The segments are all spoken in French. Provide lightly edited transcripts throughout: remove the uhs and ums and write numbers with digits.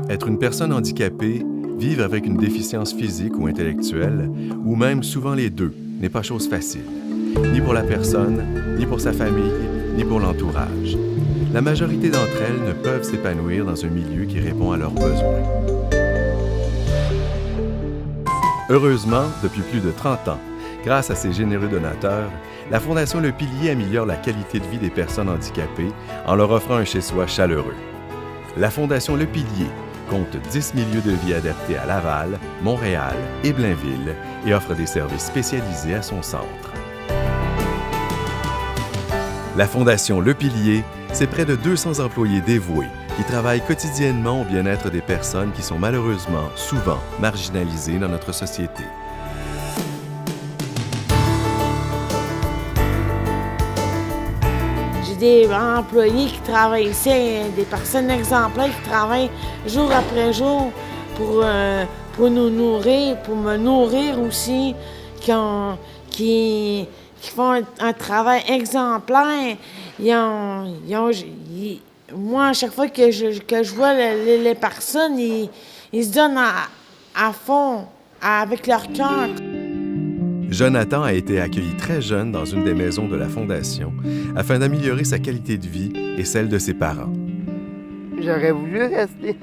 Être une personne handicapée, vivre avec une déficience physique ou intellectuelle, ou même souvent les deux, n'est pas chose facile, ni pour la personne, ni pour sa famille, ni pour l'entourage. La majorité d'entre elles ne peuvent s'épanouir dans un milieu qui répond à leurs besoins. Heureusement, depuis plus de 30 ans, grâce à ses généreux donateurs, la Fondation Le Pilier améliore la qualité de vie des personnes handicapées en leur offrant un chez-soi chaleureux. La Fondation Le Pilier compte 10 milieux de vie adaptés à Laval, Montréal et Blainville et offre des services spécialisés à son centre. La Fondation Le Pilier, c'est près de 200 employés dévoués qui travaillent quotidiennement au bien-être des personnes qui sont malheureusement souvent marginalisées dans notre société. Des employés qui travaillent ici, des personnes exemplaires qui travaillent jour après jour pour nous nourrir, pour me nourrir aussi, qui font un travail exemplaire. Moi, à chaque fois que je vois les personnes, ils se donnent à fond, avec leur cœur. Jonathan a été accueilli très jeune dans une des maisons de la Fondation afin d'améliorer sa qualité de vie et celle de ses parents. J'aurais voulu rester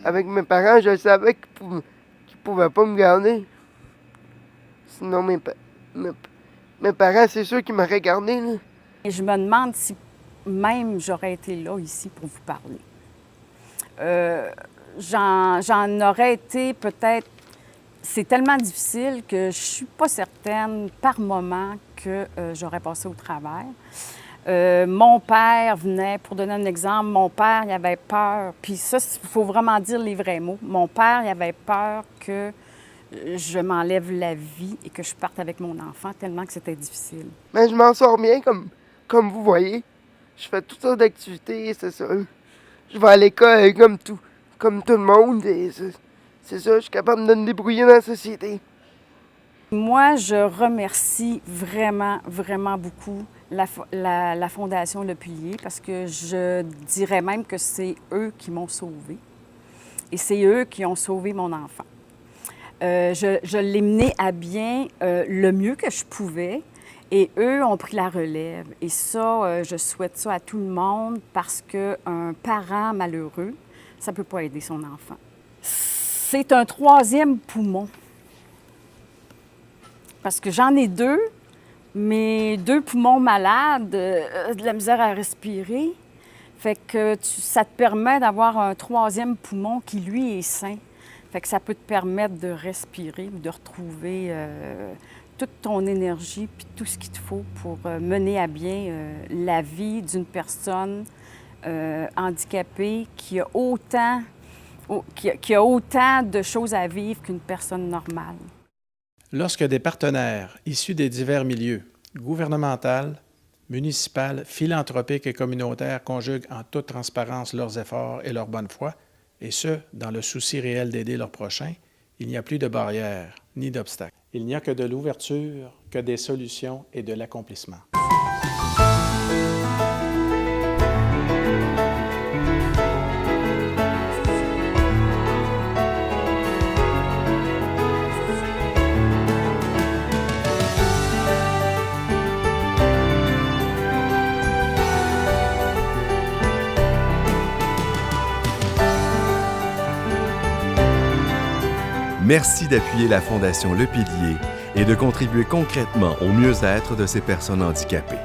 avec mes parents. Je savais qu'ils ne pouvaient pas me garder. Sinon, mes parents, c'est sûr qu'ils m'auraient gardé. Là. Et je me demande si même j'aurais été là, ici, pour vous parler. J'en aurais été peut-être. C'est tellement difficile que je ne suis pas certaine par moment que j'aurais passé au travers. Mon père venait, pour donner un exemple, mon père, il avait peur, puis ça, il faut vraiment dire les vrais mots. Mon père, il avait peur que je m'enlève la vie et que je parte avec mon enfant, tellement que c'était difficile. Mais je m'en sors bien, comme vous voyez. Je fais toutes sortes d'activités, c'est ça. Je vais à l'école comme tout le monde, et c'est ça, je suis capable de me débrouiller dans la société. Moi, je remercie vraiment, vraiment beaucoup la Fondation Le Pilier parce que je dirais même que c'est eux qui m'ont sauvée et c'est eux qui ont sauvé mon enfant. Je l'ai mené à bien le mieux que je pouvais et eux ont pris la relève. Et ça, je souhaite ça à tout le monde parce qu'un parent malheureux, ça ne peut pas aider son enfant. C'est un troisième poumon. Parce que j'en ai deux, mais deux poumons malades, de la misère à respirer. Fait que ça te permet d'avoir un troisième poumon qui, lui, est sain. Fait que ça peut te permettre de respirer, de retrouver toute ton énergie puis tout ce qu'il te faut pour mener à bien la vie d'une personne handicapée qui a autant de choses à vivre qu'une personne normale. Lorsque des partenaires issus des divers milieux, gouvernemental, municipal, philanthropiques et communautaires conjuguent en toute transparence leurs efforts et leur bonne foi, et ce, dans le souci réel d'aider leurs prochains, il n'y a plus de barrières ni d'obstacles. Il n'y a que de l'ouverture, que des solutions et de l'accomplissement. Merci d'appuyer la Fondation Le Pilier et de contribuer concrètement au mieux-être de ces personnes handicapées.